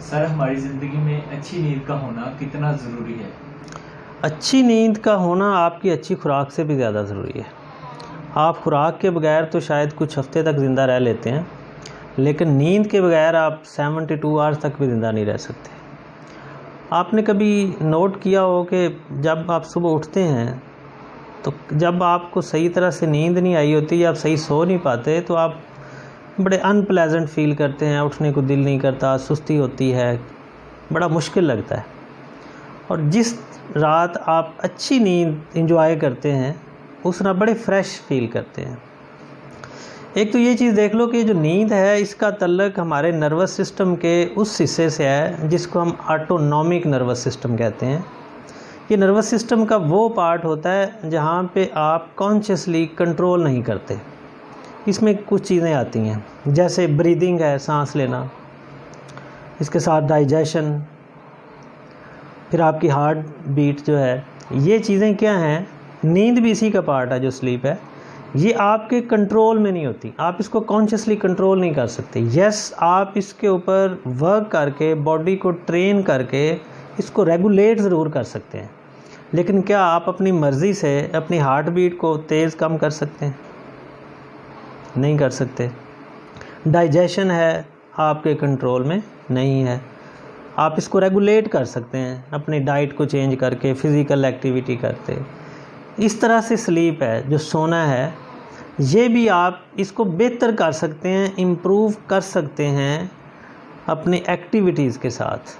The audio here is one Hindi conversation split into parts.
सर, हमारी ज़िंदगी में अच्छी नींद का होना कितना ज़रूरी है? अच्छी नींद का होना आपकी अच्छी खुराक से भी ज़्यादा ज़रूरी है। आप खुराक के बगैर तो शायद कुछ हफ्ते तक ज़िंदा रह लेते हैं, लेकिन नींद के बगैर आप 72 आवर्स तक भी ज़िंदा नहीं रह सकते। आपने कभी नोट किया हो कि जब आप सुबह उठते हैं तो जब आपको सही तरह से नींद नहीं आई होती या आप सही सो नहीं पाते तो आप बड़े अनप्लेजेंट फ़ील करते हैं, उठने को दिल नहीं करता, सुस्ती होती है, बड़ा मुश्किल लगता है। और जिस रात आप अच्छी नींद एंजॉय करते हैं उस रात बड़े फ्रेश फील करते हैं। एक तो ये चीज़ देख लो कि जो नींद है इसका तल्लक हमारे नर्वस सिस्टम के उस हिस्से से है जिसको हम ऑटोनॉमिक नर्वस सिस्टम कहते हैं। ये नर्वस सिस्टम का वो पार्ट होता है जहाँ पे आप कॉन्शियसली कंट्रोल नहीं करते। इसमें कुछ चीज़ें आती हैं, जैसे ब्रीदिंग है, सांस लेना, इसके साथ डाइजेशन, फिर आपकी हार्ट बीट जो है, ये चीज़ें क्या हैं, नींद भी इसी का पार्ट है जो स्लीप है। ये आपके कंट्रोल में नहीं होती, आप इसको कॉन्शियसली कंट्रोल नहीं कर सकते। यस, आप इसके ऊपर वर्क करके, बॉडी को ट्रेन करके इसको रेगुलेट ज़रूर कर सकते हैं, लेकिन क्या आप अपनी मर्ज़ी से अपनी हार्ट बीट को तेज़ कम कर सकते हैं? नहीं कर सकते। डाइजेशन है आपके कंट्रोल में नहीं है। आप इसको रेगुलेट कर सकते हैं अपनी डाइट को चेंज करके, फिज़िकल एक्टिविटी करते। इस तरह से स्लीप है, जो सोना है, ये भी आप इसको बेहतर कर सकते हैं, इम्प्रूव कर सकते हैं अपनी एक्टिविटीज़ के साथ,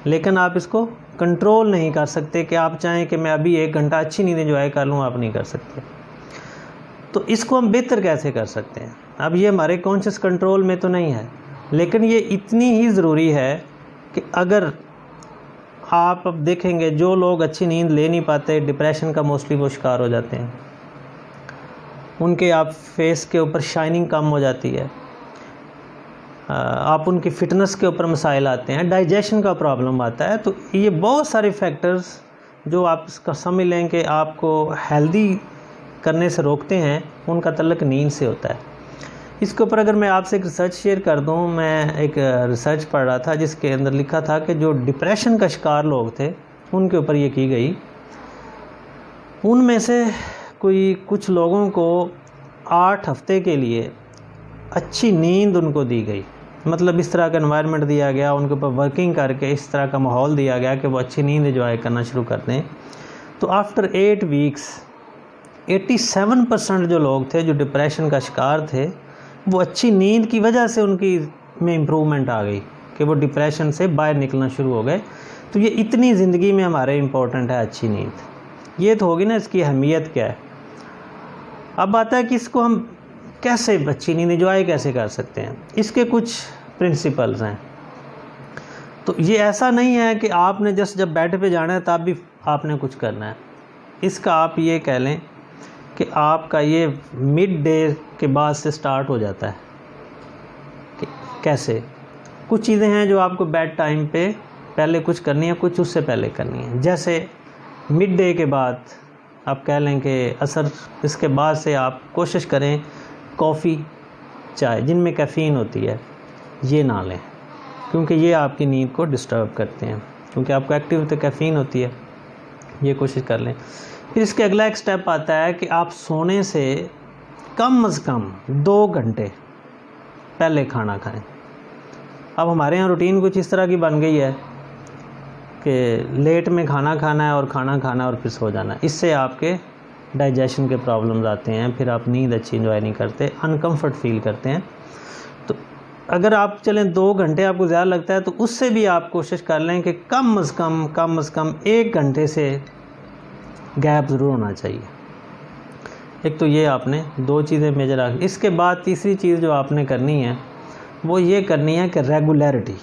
लेकिन आप इसको कंट्रोल नहीं कर सकते कि आप चाहें कि मैं अभी 1 घंटा अच्छी नींद एंजॉय कर लूँ, आप नहीं कर सकते। तो इसको हम बेहतर कैसे कर सकते हैं? अब ये हमारे कॉन्शियस कंट्रोल में तो नहीं है, लेकिन ये इतनी ही ज़रूरी है कि अगर आप अब देखेंगे जो लोग अच्छी नींद ले नहीं पाते, डिप्रेशन का मोस्टली वो शिकार हो जाते हैं। उनके आप फेस के ऊपर शाइनिंग कम हो जाती है, आप उनकी फ़िटनेस के ऊपर मसाइल आते हैं, डाइजेशन का प्रॉब्लम आता है। तो ये बहुत सारे फैक्टर्स जो आप इसका समझ लें कि आपको हेल्दी करने से रोकते हैं, उनका तल्लक नींद से होता है। इसके ऊपर अगर मैं आपसे एक रिसर्च शेयर कर दूं, मैं एक रिसर्च पढ़ रहा था जिसके अंदर लिखा था कि जो डिप्रेशन का शिकार लोग थे उनके ऊपर ये की गई, उनमें से कुछ लोगों को 8 हफ्ते के लिए अच्छी नींद उनको दी गई। मतलब इस तरह का एनवायरनमेंट दिया गया, उनके ऊपर वर्किंग करके इस तरह का माहौल दिया गया कि वो अच्छी नींद एंजॉय करना शुरू कर दें। तो आफ्टर 8 वीक्स 87% जो लोग थे जो डिप्रेशन का शिकार थे, वो अच्छी नींद की वजह से उनकी में इम्प्रूवमेंट आ गई कि वो डिप्रेशन से बाहर निकलना शुरू हो गए। तो ये इतनी ज़िंदगी में हमारे इम्पोर्टेंट है अच्छी नींद। ये तो होगी ना, इसकी अहमियत क्या है। अब आता है कि इसको हम कैसे अच्छी नींद एंजॉय कैसे कर सकते हैं। इसके कुछ प्रिंसिपल्स हैं। तो ये ऐसा नहीं है कि आपने जब बेड पे जाना है तब भी आपने कुछ करना है। इसका आप ये कह लें कि आपका ये मिड डे के बाद से स्टार्ट हो जाता है। कि कैसे? कुछ चीज़ें हैं जो आपको बेड टाइम पे पहले कुछ करनी है, कुछ उससे पहले करनी है। जैसे मिड डे के बाद आप कह लें कि असर, इसके बाद से आप कोशिश करें कॉफ़ी, चाय जिनमें कैफ़ीन होती है ये ना लें, क्योंकि ये आपकी नींद को डिस्टर्ब करते हैं, क्योंकि आपको एक्टिव तो कैफ़ीन होती है। ये कोशिश कर लें। फिर इसके अगला एक स्टेप आता है कि आप सोने से कम से कम 2 घंटे पहले खाना खाएं। अब हमारे यहाँ रूटीन कुछ इस तरह की बन गई है कि लेट में खाना खाना है और खाना खाना और फिर सो जाना है। इससे आपके डाइजेशन के प्रॉब्लम्स आते हैं, फिर आप नींद अच्छी एंजॉय नहीं करते, अनकम्फर्ट फील करते हैं। तो अगर आप चलें 2 घंटे आपको ज़्यादा लगता है तो उससे भी आप कोशिश कर लें कि कम से कम 1 घंटे से गैप ज़रूर होना चाहिए। एक तो ये आपने 2 चीज़ें मेजर रख। इसके बाद तीसरी चीज़ जो आपने करनी है वो ये करनी है कि रेगुलरिटी।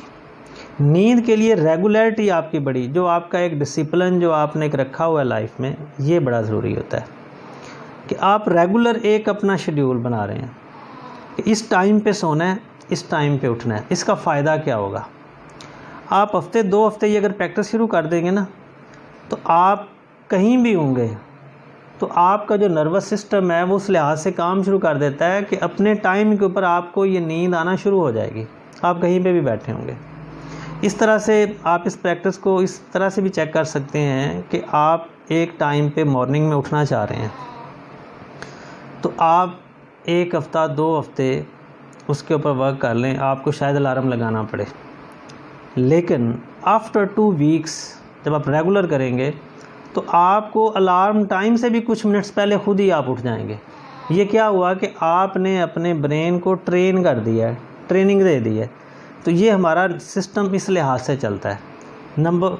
नींद के लिए रेगुलरिटी आपकी बड़ी, जो आपका एक डिसिप्लिन जो आपने एक रखा हुआ है लाइफ में, ये बड़ा ज़रूरी होता है कि आप रेगुलर एक अपना शेड्यूल बना रहे हैं कि इस टाइम पे सोना है, इस टाइम पे उठना है। इसका फ़ायदा क्या होगा? आप हफ्ते 2 हफ्ते ये अगर प्रैक्टिस शुरू कर देंगे ना, तो आप कहीं भी होंगे तो आपका जो नर्वस सिस्टम है वो उस लिहाज से काम शुरू कर देता है कि अपने टाइम के ऊपर आपको ये नींद आना शुरू हो जाएगी, आप कहीं पे भी बैठे होंगे। इस तरह से आप इस प्रैक्टिस को इस तरह से भी चेक कर सकते हैं कि आप एक टाइम पे मॉर्निंग में उठना चाह रहे हैं, तो आप 1 हफ़्ता 2 हफ़्ते उसके ऊपर वर्क कर लें, आपको शायद अलार्म लगाना पड़े, लेकिन आफ्टर 2 वीक्स जब आप रेगुलर करेंगे तो आपको अलार्म टाइम से भी कुछ मिनट्स पहले खुद ही आप उठ जाएंगे। ये क्या हुआ कि आपने अपने ब्रेन को ट्रेन कर दिया है, ट्रेनिंग दे दी है। तो ये हमारा सिस्टम इस लिहाज से चलता है। नंबर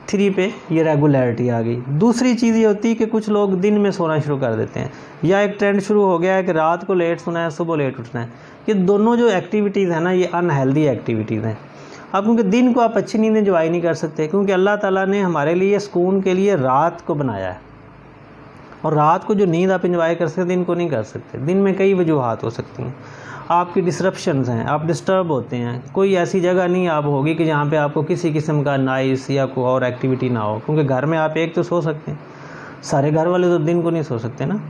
3 पे ये रेगुलरिटी आ गई। दूसरी चीज़ ये होती है कि कुछ लोग दिन में सोना शुरू कर देते हैं, या एक ट्रेंड शुरू हो गया है कि रात को लेट सोना है, सुबह लेट उठना है। ये दोनों जो एक्टिविटीज़ हैं ना, ये अनहेल्दी एक्टिविटीज़ हैं। अब क्योंकि दिन को आप अच्छी नींद एंजॉय नहीं कर सकते, क्योंकि अल्लाह ताला ने हमारे लिए सुकून के लिए रात को बनाया है, और रात को जो नींद आप एंजॉय कर सकते दिन को नहीं कर सकते। दिन में कई वजूहात हो सकती हैं, आपकी डिस्ट्रप्शंस हैं, आप डिस्टर्ब होते हैं। कोई ऐसी जगह नहीं आप होगी कि जहाँ पे आपको किसी किस्म का नॉइस या कोई और एक्टिविटी ना हो, क्योंकि घर में आप एक तो सो सकते हैं, सारे घर वाले तो दिन को नहीं सो सकते ना।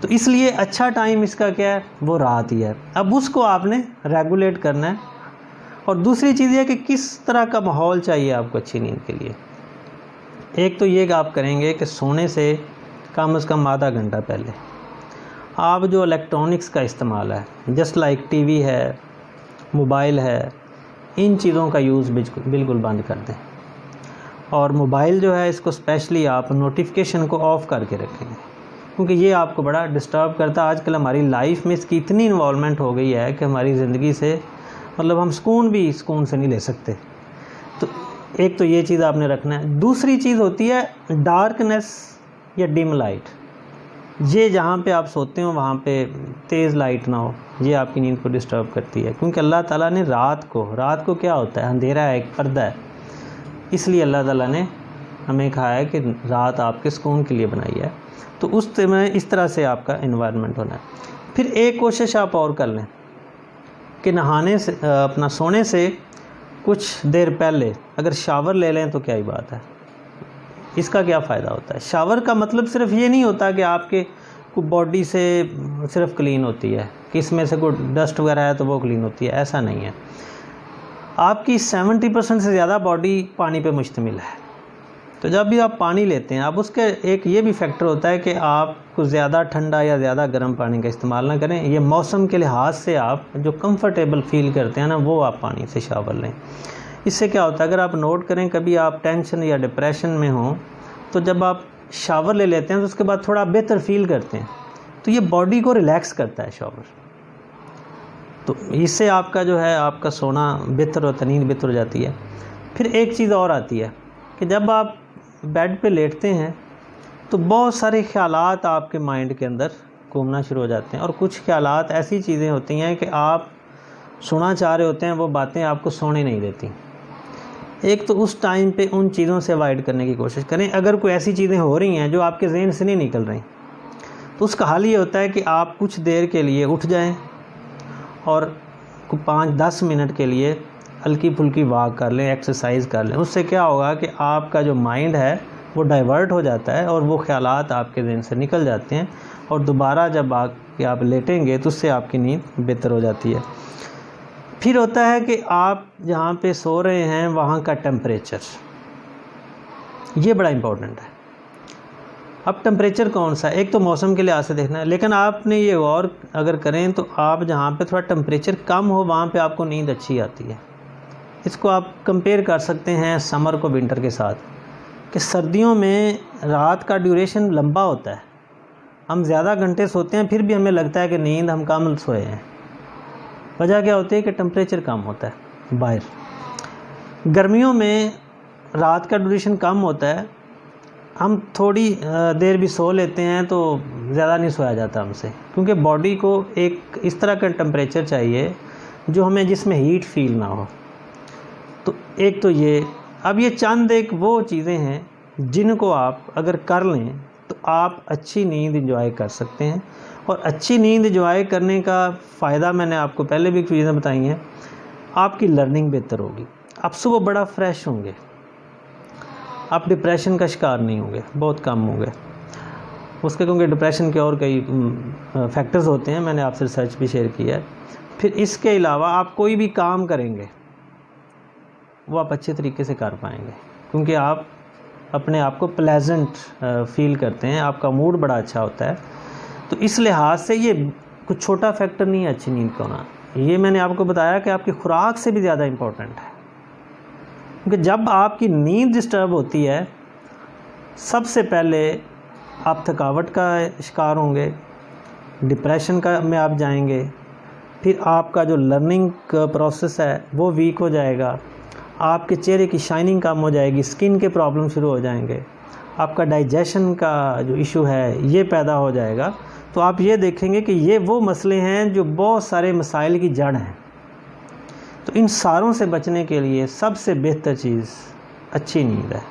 तो इसलिए अच्छा टाइम इसका क्या है, वो रात ही है। अब उसको आपने रेगुलेट करना है। और दूसरी चीज़ ये कि किस तरह का माहौल चाहिए आपको अच्छी नींद के लिए। एक तो ये कि आप करेंगे कि सोने से कम आधा घंटा पहले आप जो इलेक्ट्रॉनिक्स का इस्तेमाल है, जस्ट लाइक टीवी है, मोबाइल है, इन चीज़ों का यूज़ बिल्कुल बंद कर दें। और मोबाइल जो है इसको स्पेशली आप नोटिफिकेशन को ऑफ़ करके रखेंगे, क्योंकि ये आपको बड़ा डिस्टर्ब करता है। आजकल हमारी लाइफ में इसकी इतनी इन्वॉल्वमेंट हो गई है कि हमारी ज़िंदगी से मतलब हम सुकून से नहीं ले सकते। तो एक तो ये चीज़ आपने रखना है। दूसरी चीज़ होती है डार्कनेस या डिम लाइट। ये जहाँ पे आप सोते हो वहाँ पे तेज़ लाइट ना हो, ये आपकी नींद को डिस्टर्ब करती है। क्योंकि अल्लाह ताला ने रात को क्या होता है, अंधेरा है, एक पर्दा है, इसलिए अल्लाह ताला ने हमें कहा है कि रात आपके सुकून के लिए बनाई है। तो उस समय इस तरह से आपका इन्वायरमेंट होना है। फिर एक कोशिश आप और कर लें कि नहाने से अपना सोने से कुछ देर पहले अगर शावर ले लें तो क्या ही बात है। इसका क्या फ़ायदा होता है? शावर का मतलब सिर्फ ये नहीं होता कि आपके बॉडी से सिर्फ क्लीन होती है, कि इसमें से कोई डस्ट वगैरह है तो वो क्लीन होती है, ऐसा नहीं है। आपकी 70% से ज़्यादा बॉडी पानी पे मुश्तमिल है। तो जब भी आप पानी लेते हैं, आप उसके एक ये भी फैक्टर होता है कि आप कुछ ज़्यादा ठंडा या ज़्यादा गर्म पानी का इस्तेमाल ना करें। ये मौसम के लिहाज से आप जो कंफर्टेबल फील करते हैं ना, वो आप पानी से शावर लें। इससे क्या होता है, अगर आप नोट करें कभी आप टेंशन या डिप्रेशन में हों, तो जब आप शावर ले लेते हैं तो उसके बाद थोड़ा बेहतर फील करते हैं। तो ये बॉडी को रिलैक्स करता है शावर। तो इससे आपका जो है आपका सोना बेहतर होता है, नींद बेहतर हो जाती है। फिर एक चीज़ और आती है कि जब आप बेड पे लेटते हैं तो बहुत सारे ख़्यालात आपके माइंड के अंदर घूमना शुरू हो जाते हैं, और कुछ ख़्यालात ऐसी चीज़ें होती हैं कि आप सोना चाह रहे होते हैं, वो बातें आपको सोने नहीं देती। एक तो उस टाइम पे उन चीज़ों से अवॉइड करने की कोशिश करें। अगर कोई ऐसी चीज़ें हो रही हैं जो आपके ज़हन से नहीं निकल रही, तो उसका हल ये होता है कि आप कुछ देर के लिए उठ जाएं और 5-10 मिनट के लिए हल्की फुल्की वॉक कर लें, एक्सरसाइज कर लें। उससे क्या होगा कि आपका जो माइंड है वो डाइवर्ट हो जाता है और वो ख़्यालात आपके ज़हन से निकल जाते हैं, और दोबारा जब आप लेटेंगे तो उससे आपकी नींद बेहतर हो जाती है। फिर होता है कि आप जहाँ पे सो रहे हैं वहाँ का टेम्परेचर, ये बड़ा इम्पोर्टेंट है। अब टेम्परेचर कौन सा है, एक तो मौसम के लिहाज से देखना है, लेकिन आपने ये और अगर करें तो आप जहाँ पे थोड़ा टेम्परेचर कम हो वहाँ पे आपको नींद अच्छी आती है। इसको आप कंपेयर कर सकते हैं समर को विंटर के साथ, कि सर्दियों में रात का ड्यूरेशन लंबा होता है, हम ज़्यादा घंटे सोते हैं, फिर भी हमें लगता है कि नींद हम कम सोए हैं। वजह क्या होती है कि टेम्परेचर कम होता है बाहर। गर्मियों में रात का ड्यूरेशन कम होता है, हम थोड़ी देर भी सो लेते हैं तो ज़्यादा नहीं सोया जाता हमसे, क्योंकि बॉडी को एक इस तरह का टेम्परेचर चाहिए जो हमें जिसमें हीट फील ना हो। तो एक तो ये, अब ये चंद एक वो चीज़ें हैं जिनको आप अगर कर लें तो आप अच्छी नींद एंजॉय कर सकते हैं। और अच्छी नींद एंजॉय करने का फ़ायदा मैंने आपको पहले भी चीज़ें बताई हैं। आपकी लर्निंग बेहतर होगी, आप सुबह बड़ा फ्रेश होंगे, आप डिप्रेशन का शिकार नहीं होंगे, बहुत कम होंगे उसके, क्योंकि डिप्रेशन के और कई फैक्टर्स होते हैं, मैंने आपसे रिसर्च भी शेयर किया है। फिर इसके अलावा आप कोई भी काम करेंगे वो आप अच्छे तरीके से कर पाएंगे, क्योंकि आप अपने आप को प्लेजेंट फील करते हैं, आपका मूड बड़ा अच्छा होता है। तो इस लिहाज से ये कुछ छोटा फैक्टर नहीं है अच्छी नींद का होना। ये मैंने आपको बताया कि आपकी खुराक से भी ज़्यादा इम्पोर्टेंट है, क्योंकि जब आपकी नींद डिस्टर्ब होती है सबसे पहले आप थकावट का शिकार होंगे, डिप्रेशन का में आप जाएंगे, फिर आपका जो लर्निंग प्रोसेस है वो वीक हो जाएगा, आपके चेहरे की शाइनिंग कम हो जाएगी, स्किन के प्रॉब्लम शुरू हो जाएंगे, आपका डाइजेशन का जो इशू है ये पैदा हो जाएगा। तो आप ये देखेंगे कि ये वो मसले हैं जो बहुत सारे मसाइल की जड़ हैं। तो इन सारों से बचने के लिए सबसे बेहतर चीज़ अच्छी नींद है।